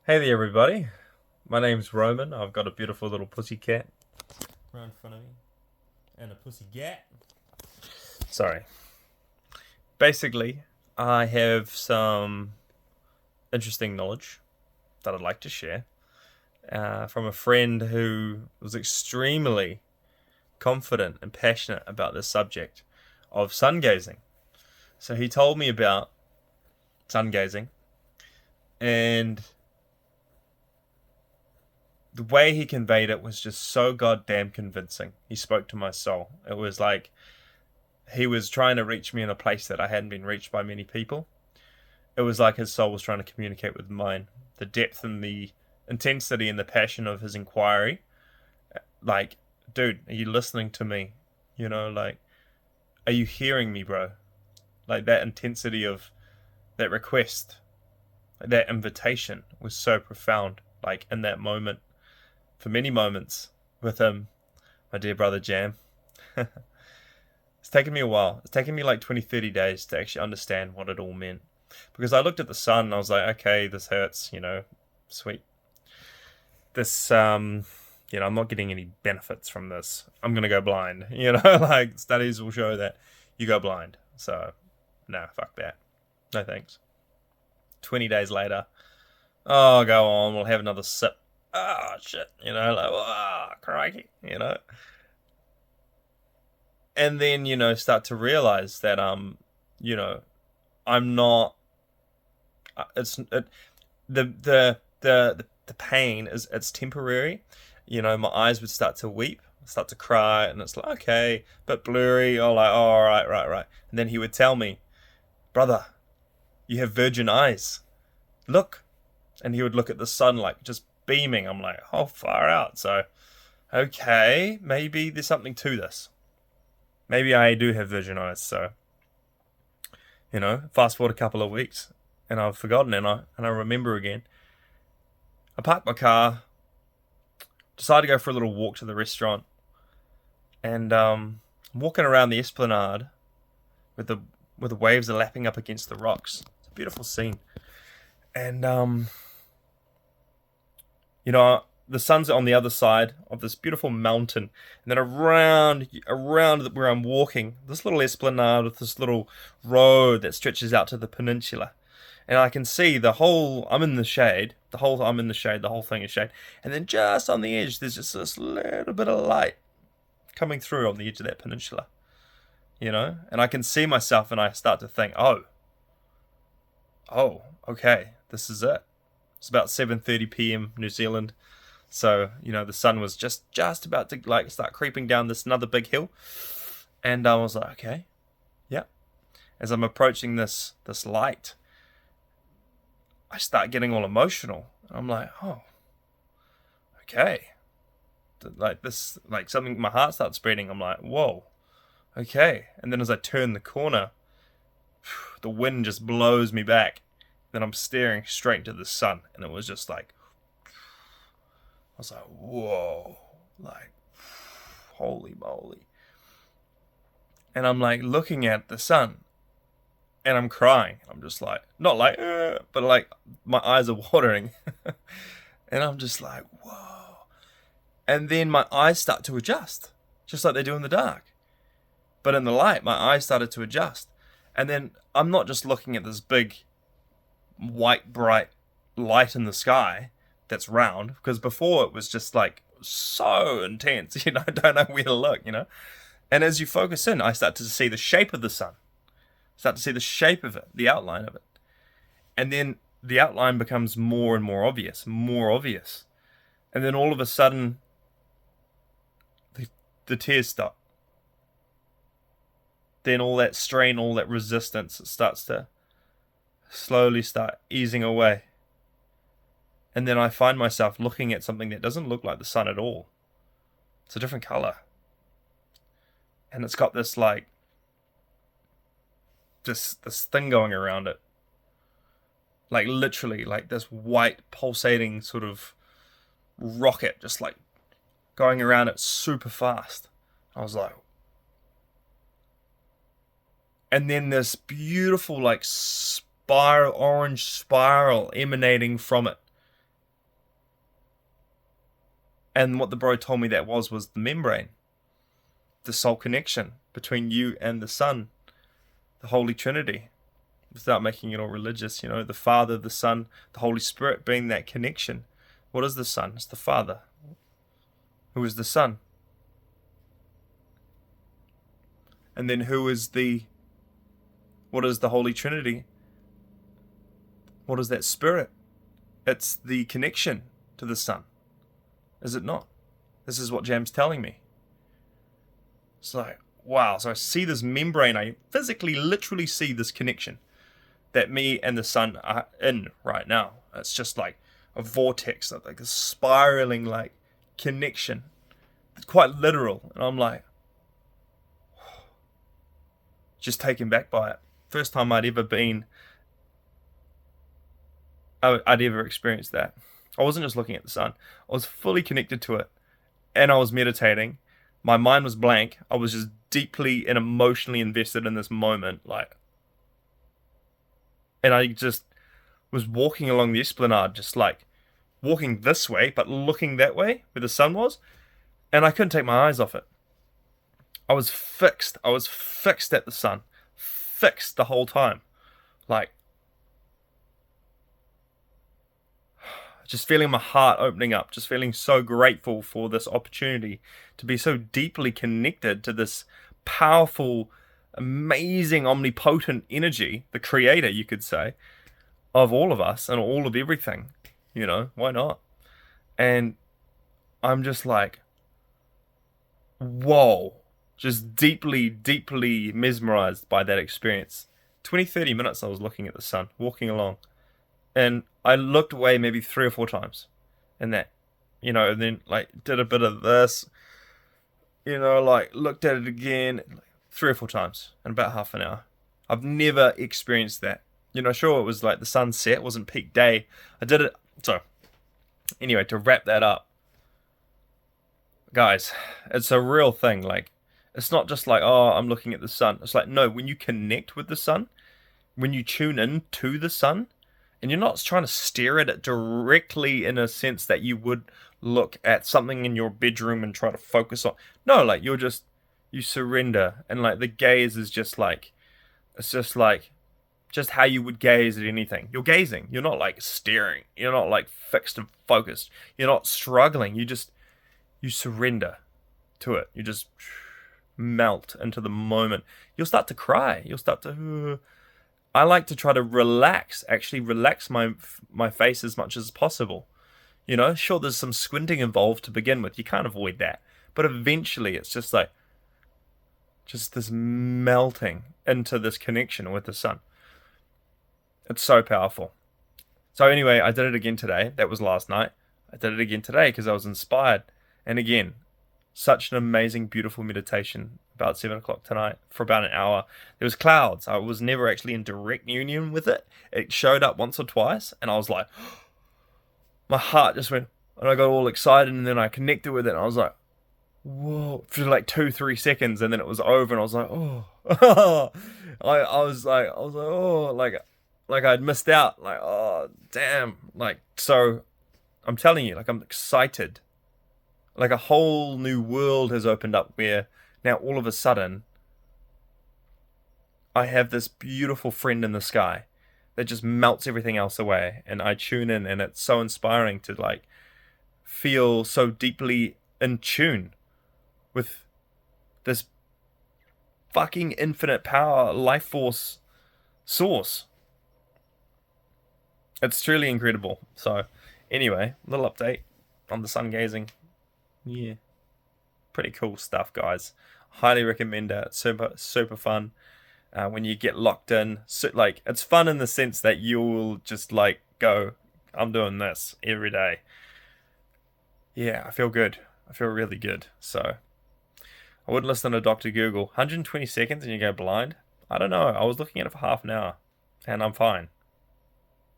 Hey there, everybody. My name's Roman. I've got a beautiful little pussy cat right in front of me, and a pussy cat. Sorry. Basically, I have some interesting knowledge that I'd like to share from a friend who was extremely confident and passionate about this subject of sun gazing. So he told me about sun gazing, and the way he conveyed it was just so goddamn convincing. He spoke to my soul. It was like he was trying to reach me in a place that I hadn't been reached by many people. It was like his soul was trying to communicate with mine. The depth and the intensity and the passion of his inquiry. Like, dude, are you listening to me? Like, are you hearing me, bro? Like, that intensity of that request, that invitation was so profound. Like, in that moment, for many moments with him, my dear brother Jam. It's taken me a while. It's taken me like 20, 30 days to actually understand what it all meant. Because I looked at the sun and I was like, okay, this hurts, sweet. This, I'm not getting any benefits from this. I'm going to go blind, like studies will show that you go blind. So, no, fuck that. No thanks. 20 days later, oh, go on, we'll have another sip. Oh, shit, like, oh, crikey, And then, start to realize that, I'm not. It's it, the pain is it's temporary. My eyes would start to weep, start to cry, and it's like okay, but blurry. Oh, like oh, all right, right, right. And then he would tell me, brother, you have virgin eyes. Look, and he would look at the sun like just beaming. I'm like, oh, far out. So, okay, maybe there's something to this. Maybe I do have virgin eyes. So, fast forward a couple of weeks, and I've forgotten, and I remember again. I parked my car, decided to go for a little walk to the restaurant, and I'm walking around the esplanade with the waves are lapping up against the rocks. It's a beautiful scene, and the sun's on the other side of this beautiful mountain, and then around where I'm walking, this little esplanade with this little road that stretches out to the peninsula. And I can see the whole. I'm in the shade. I'm in the shade. The whole thing is shade. And then just on the edge, there's just this little bit of light coming through on the edge of that peninsula. And I can see myself, and I start to think, okay, this is it. It's about 7:30 p.m. New Zealand, so the sun was just about to like start creeping down this another big hill, and I was like, okay, yeah. As I'm approaching this light, I start getting all emotional. I'm like, oh, okay. Like this, like something, my heart starts beating. I'm like, whoa, okay. And then as I turn the corner, the wind just blows me back. Then I'm staring straight into the sun, and it was just like, I was like, whoa, like, holy moly. And I'm like looking at the sun, and I'm crying. I'm just like, not like, but like my eyes are watering. And I'm just like, whoa. And then my eyes start to adjust, just like they do in the dark. But in the light, my eyes started to adjust. And then I'm not just looking at this big, white, bright light in the sky that's round, because before it was just like so intense, I don't know where to look. And as you focus in, I start to see the shape of the sun, start to see the shape of it, the outline of it. And then the outline becomes more and more obvious, more obvious. And then all of a sudden, the tears stop. Then all that strain, all that resistance starts to slowly start easing away. And then I find myself looking at something that doesn't look like the sun at all. It's a different color. And it's got this like this thing going around it. Like literally like this white pulsating sort of rocket just like going around it super fast. I was like, and then this beautiful like orange spiral emanating from it, And what the bro told me that was the membrane, the soul connection between you and the Son, the Holy Trinity, without making it all religious, the Father, the Son, the Holy Spirit being that connection. What is the Son? It's the Father. Who is the Son? And then what is the Holy Trinity? What is that Spirit? It's the connection to the Son. Is it not? This is what Jam's telling me. It's like, wow. So I see this membrane. I physically, literally see this connection that me and the Son are in right now. It's just like a vortex, like a spiraling like connection. It's quite literal. And I'm like, just taken back by it. First time I'd ever experienced that. I wasn't just looking at the Sun. I was fully connected to it. And I was meditating. My mind was blank. I was just deeply and emotionally invested in this moment. And I just was walking along the esplanade, just like walking this way, but looking that way where the Sun was. And I couldn't take my eyes off it. I was fixed. I was fixed at the Sun. Fixed the whole time. Just feeling my heart opening up. Just feeling so grateful for this opportunity to be so deeply connected to this powerful, amazing, omnipotent energy, the creator, you could say, of all of us and all of everything. Why not? And I'm just like, whoa. Just deeply, deeply mesmerized by that experience. 20, 30 minutes I was looking at the Sun, walking along. And I looked away maybe 3 or 4 times. And then did a bit of this. Looked at it again 3 or 4 times in about half an hour. I've never experienced that. Sure, it was like the sunset, it wasn't peak day. I did it. So, anyway, to wrap that up. Guys, it's a real thing. It's not just like, oh, I'm looking at the Sun. It's like, no, when you connect with the Sun, when you tune in to the Sun, and you're not trying to stare at it directly in a sense that you would look at something in your bedroom and try to focus on. No, you surrender. And the gaze is just just how you would gaze at anything. You're gazing. You're not staring. You're not fixed and focused. You're not struggling. You surrender to it. You just melt into the moment. You'll start to cry. You'll start to... I like to try to relax my face as much as possible. Sure, there's some squinting involved to begin with. You can't avoid that. But eventually it's just this melting into this connection with the Sun. It's so powerful. So anyway, I did it again today. That was last night. I did it again today because I was inspired. And again, such an amazing, beautiful meditation about 7 o'clock tonight for about an hour. There was clouds. I was never actually in direct union with it. It showed up once or twice, and I was like, my heart just went, and I got all excited, and then I connected with it, and I was like, whoa, for 2-3 seconds, and then it was over, and I was like, oh, I was like, oh, like I'd missed out, oh, damn, so I'm telling you, I'm excited. A whole new world has opened up where now all of a sudden I have this beautiful friend in the sky that just melts everything else away, and I tune in, and it's so inspiring to feel so deeply in tune with this fucking infinite power, life force source. It's truly incredible. So anyway, little update on the sun gazing. Yeah, pretty cool stuff, guys. Highly recommend it. It's super fun. When you get locked in, it's fun in the sense that you'll just go, I'm doing this every day. Yeah, I feel good. I feel really good. So I wouldn't listen to Dr. Google. 120 seconds and you go blind? I don't know. I was looking at it for half an hour and I'm fine.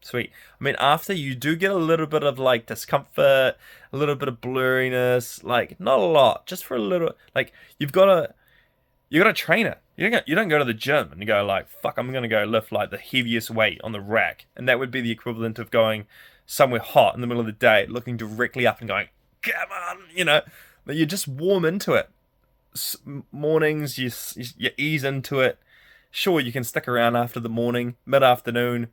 Sweet. I mean, after you do get a little bit of discomfort, a little bit of blurriness, not a lot, just for a little. You gotta train it. You don't go to the gym and you go fuck, I'm gonna go lift the heaviest weight on the rack, and that would be the equivalent of going somewhere hot in the middle of the day, looking directly up and going, come on, you know, but you just warm into it. Mornings, you ease into it. Sure, you can stick around after the morning. Mid-afternoon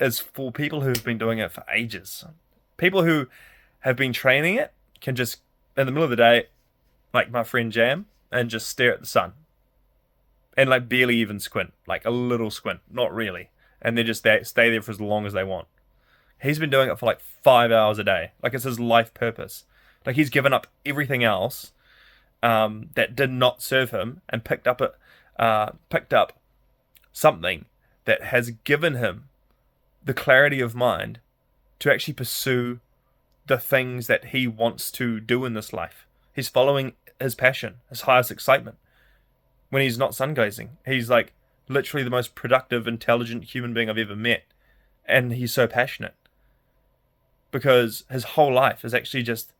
is for people who've been doing it for ages. People who have been training it can just, in the middle of the day, like my friend Jam, and just stare at the sun. And like barely even squint. Like a little squint. Not really. And they just stay there for as long as they want. He's been doing it for like 5 hours a day. Like it's his life purpose. Like he's given up everything else that did not serve him and picked up something that has given him the clarity of mind to actually pursue the things that he wants to do in this life. He's following his passion, his highest excitement. When he's not sun gazing, he's like literally the most productive, intelligent human being I've ever met. And he's so passionate because his whole life is actually just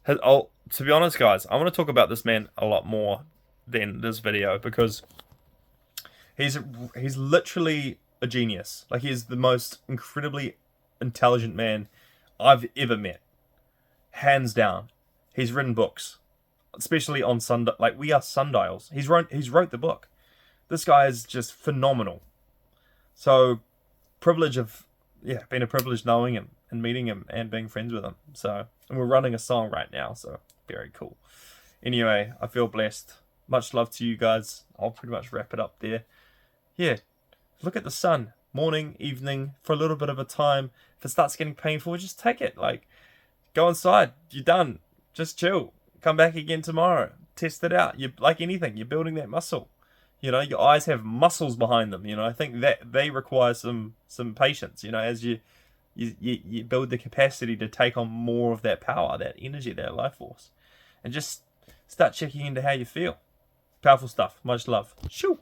to be honest, guys, I want to talk about this man a lot more than this video because he's literally a genius. Like he's the most incredibly intelligent man I've ever met, hands down. He's written books, especially on like We Are Sundials. He's wrote the book. This guy is just phenomenal. So, been a privilege knowing him and meeting him and being friends with him. So, and we're running a song right now, so very cool. Anyway, I feel blessed. Much love to you guys. I'll pretty much wrap it up there. Yeah, look at the sun. Morning, evening, for a little bit of a time. If it starts getting painful, just take it. Like, go inside. You're done. Just chill. Come back again tomorrow. Test it out. You like anything. You're building that muscle. You know, your eyes have muscles behind them. You know, I think that they require some patience. You know, as you build the capacity to take on more of that power, that energy, that life force, and just start checking into how you feel. Powerful stuff. Much love. Shoo.